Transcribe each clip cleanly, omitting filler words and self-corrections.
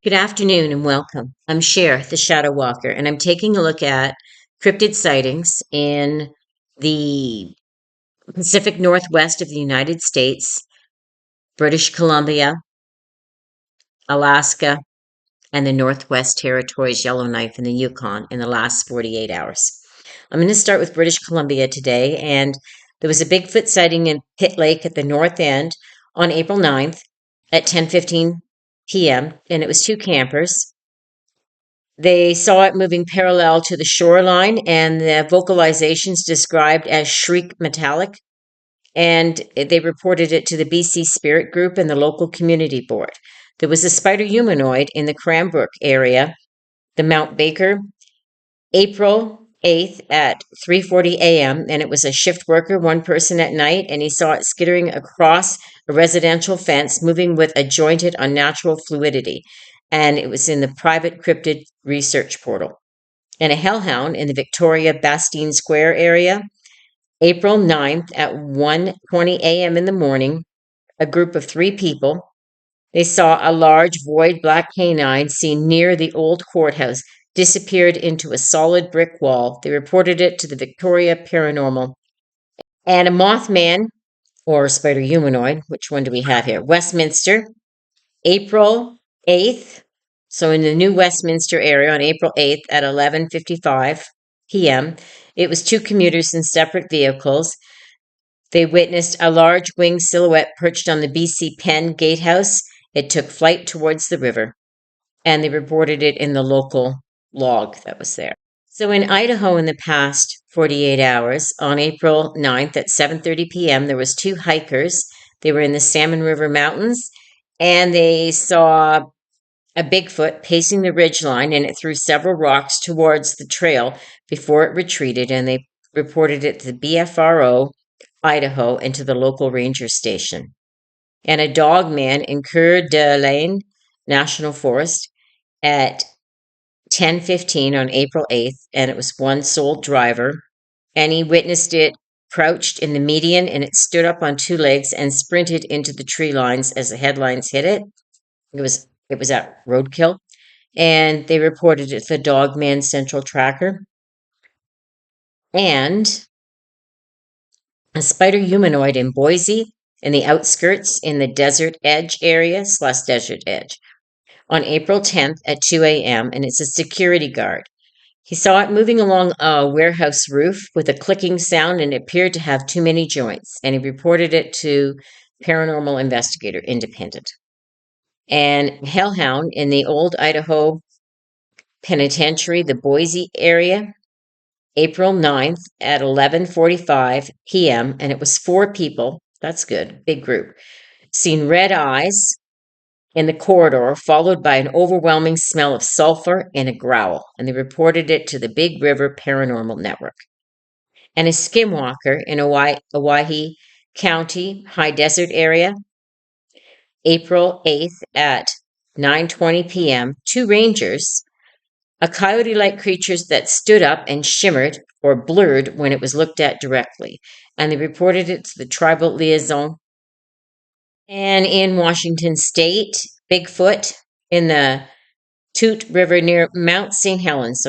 Good afternoon and welcome. I'm Cher, the Shadow Walker, and I'm taking a look at cryptid sightings in the Pacific Northwest of the United States, British Columbia, Alaska, and the Northwest Territories, Yellowknife, and the Yukon in the last 48 hours. I'm going to start with British Columbia today, and there was a Bigfoot sighting in Pitt Lake at the north end on April 9th at 10:15 p.m., and it was two campers. They saw it moving parallel to the shoreline, and the vocalizations described as shriek metallic. And they reported it to the BC Spirit Group and the local community board. There was a spider humanoid in the Cranbrook area, the Mount Baker, April 8th at 3:40 a.m., and it was a shift worker, one person at night, and he saw it skittering across a residential fence, moving with a jointed, unnatural fluidity. And it was in the private cryptid research portal. And a hellhound in the Victoria Bastine Square area, April 9th at 1:20 a.m. in the morning, a group of three people, they saw a large void black canine seen near the old courthouse disappeared into a solid brick wall. They reported it to the Victoria Paranormal. And a Mothman, or spider humanoid, which one do we have here? Westminster, April 8th. So in the new Westminster area on April 8th at 11:55 p.m., it was two commuters in separate vehicles. They witnessed a large winged silhouette perched on the BC Penn gatehouse. It took flight towards the river, and they reported it in the local log that was there. So in Idaho in the past 48 hours, on April 9th at 7:30 p.m., there was two hikers. They were in the Salmon River Mountains, and they saw a Bigfoot pacing the ridgeline, and it threw several rocks towards the trail before it retreated, and they reported it to the BFRO, Idaho, and to the local ranger station. And a dog man in Coeur d'Alene National Forest at 10:15 on April 8th, and it was one sole driver, and he witnessed it crouched in the median, and it stood up on two legs and sprinted into the tree lines as the headlines hit it. It was at roadkill, and they reported it to the Dogman Central Tracker. And a spider humanoid in Boise, in the outskirts in the Desert Edge area / Desert Edge, on April 10th at 2 a.m., and it's a security guard. He saw it moving along a warehouse roof with a clicking sound, and it appeared to have too many joints, and he reported it to Paranormal Investigator Independent. And Hellhound in the old Idaho Penitentiary, the Boise area, April 9th at 11:45 p.m., and it was four people. That's good, big group. Seen red eyes in the corridor, followed by an overwhelming smell of sulfur and a growl, and they reported it to the Big River Paranormal Network. And a skinwalker in Owyhee County High Desert area, April 8th at 9:20 p.m., two rangers, a coyote-like creature that stood up and shimmered or blurred when it was looked at directly, and they reported it to the tribal liaison. And in Washington State, Bigfoot in the Toot River near Mount St. Helens.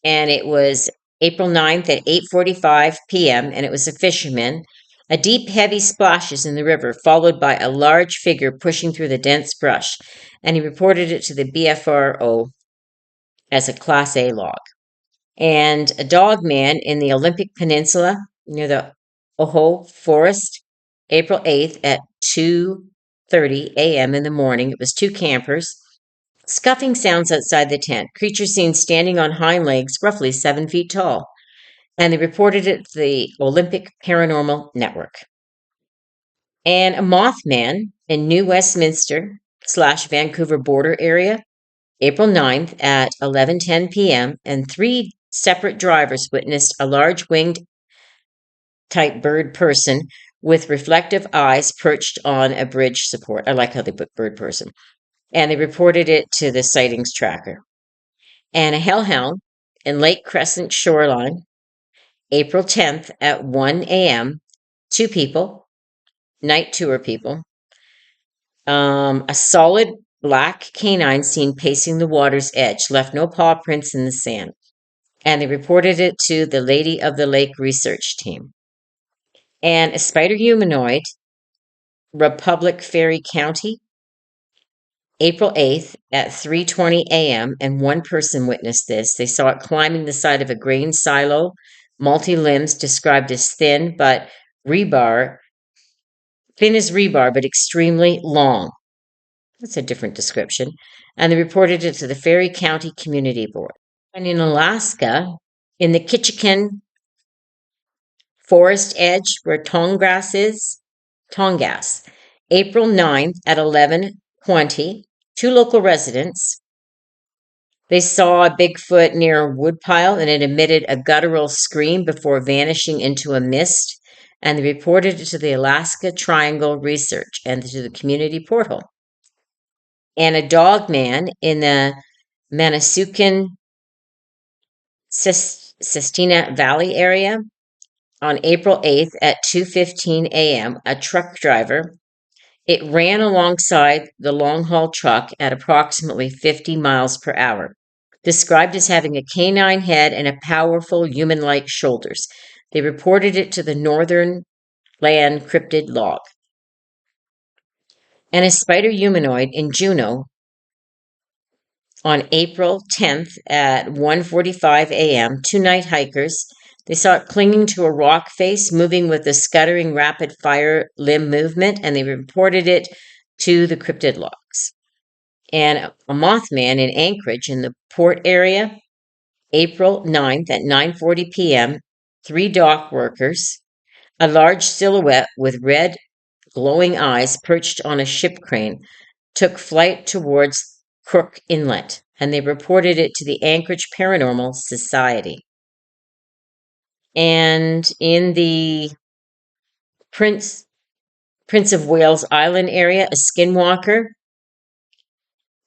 And it was April 9th at 8:45 p.m., and it was a fisherman. A deep, heavy splashes in the river, followed by a large figure pushing through the dense brush, and he reported it to the BFRO as a Class A log. And a dog man in the Olympic Peninsula near the Oho Forest, April 8th at 2:30 a.m. in the morning. It was two campers. Scuffing sounds outside the tent. Creature seen standing on hind legs, roughly 7 feet tall. And they reported it to the Olympic Paranormal Network. And a Mothman in New Westminster / Vancouver border area, April 9th at 11:10 p.m., and three separate drivers witnessed a large winged type bird person with reflective eyes perched on a bridge support. I like how they put bird person. And they reported it to the sightings tracker. And a hellhound in Lake Crescent shoreline, April 10th at 1 a.m., two people, night tour people, a solid black canine seen pacing the water's edge, left no paw prints in the sand, and they reported it to the Lady of the Lake research team. And a spider humanoid, Republic Ferry County, April 8th at 3:20 a.m., and one person witnessed this. They saw it climbing the side of a grain silo, multi-limbs described as thin as rebar, but extremely long. That's a different description. And they reported it to the Ferry County Community Board. And in Alaska, in the Ketchikan Forest Edge, where Tongass, April 9th at 11:20, two local residents, they saw a Bigfoot near a woodpile, and it emitted a guttural scream before vanishing into a mist, and they reported it to the Alaska Triangle Research and to the community portal. And a dog man in the Manasukan Sistina Valley area on April 8th at 2:15 a.m., a truck driver, it ran alongside the long-haul truck at approximately 50 miles per hour, described as having a canine head and a powerful human-like shoulders. They reported it to the Northern Land Cryptid log. And a spider humanoid in Juneau on April 10th at 1:45 a.m., two night hikers, they saw it clinging to a rock face, moving with a scuttering rapid-fire limb movement, and they reported it to the cryptid logs. And a Mothman in Anchorage in the port area, April 9th at 9:40 p.m., three dock workers, a large silhouette with red glowing eyes perched on a ship crane, took flight towards Crook Inlet, and they reported it to the Anchorage Paranormal Society. And in the Prince of Wales Island area, a skinwalker,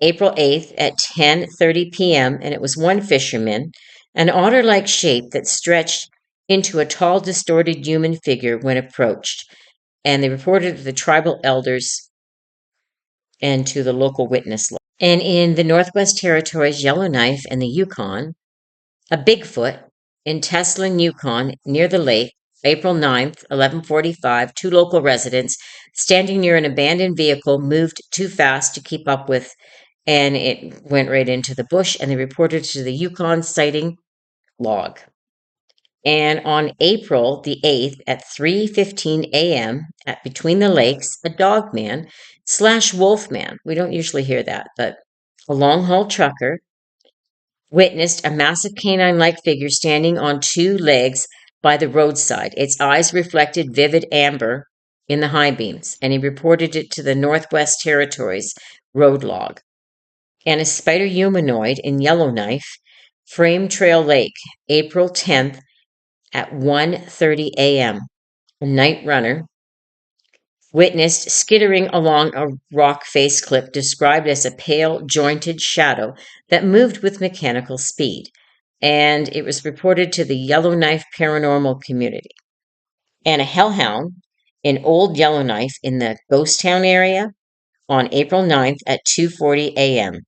April 8th at 10:30 p.m., and it was one fisherman, an otter-like shape that stretched into a tall, distorted human figure when approached, and they reported to the tribal elders and to the local witness log. And in the Northwest Territories, Yellowknife, and the Yukon, a Bigfoot in Teslin, Yukon, near the lake, April 9th, 11:45, two local residents standing near an abandoned vehicle moved too fast to keep up with, and it went right into the bush, and they reported to the Yukon sighting log. And on April the 8th at 3:15 a.m. at Between the Lakes, a dogman / wolfman, we don't usually hear that, but a long-haul trucker witnessed a massive canine-like figure standing on two legs by the roadside. Its eyes reflected vivid amber in the high beams, and he reported it to the Northwest Territories road log. And a spider humanoid in Yellowknife, Frame Trail Lake, April 10th at 1:30 a.m. A night runner witnessed skittering along a rock face cliff described as a pale, jointed shadow that moved with mechanical speed. And it was reported to the Yellowknife paranormal community. And a hellhound in Old Yellowknife in the Ghost Town area on April 9th at 2:40 a.m.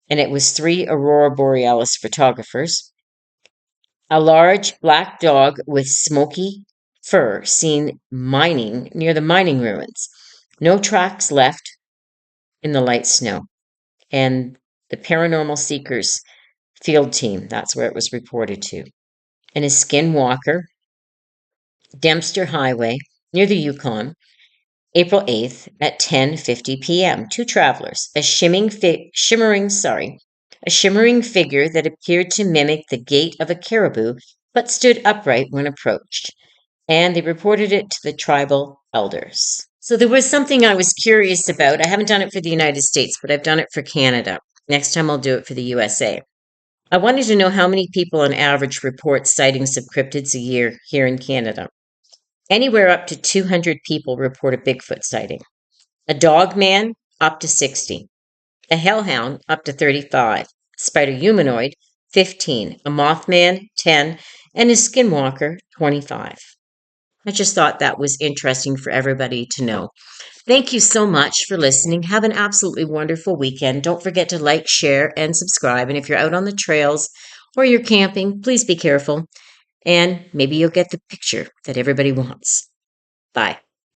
And it was three Aurora Borealis photographers. A large black dog with smoky fur seen mining near the mining ruins. No tracks left in the light snow. And the Paranormal Seekers field team, that's where it was reported to. And a skinwalker, Dempster Highway, near the Yukon, April 8th at 10:50 p.m. Two travelers, a shimmering figure that appeared to mimic the gait of a caribou, but stood upright when approached. And they reported it to the tribal elders. So there was something I was curious about. I haven't done it for the United States, but I've done it for Canada. Next time I'll do it for the USA. I wanted to know how many people on average report sightings of cryptids a year here in Canada. Anywhere up to 200 people report a Bigfoot sighting. A dog man, up to 60. A hellhound, up to 35. Spider humanoid, 15. A mothman, 10. And a skinwalker, 25. I just thought that was interesting for everybody to know. Thank you so much for listening. Have an absolutely wonderful weekend. Don't forget to like, share, and subscribe. And if you're out on the trails or you're camping, please be careful. And maybe you'll get the picture that everybody wants. Bye.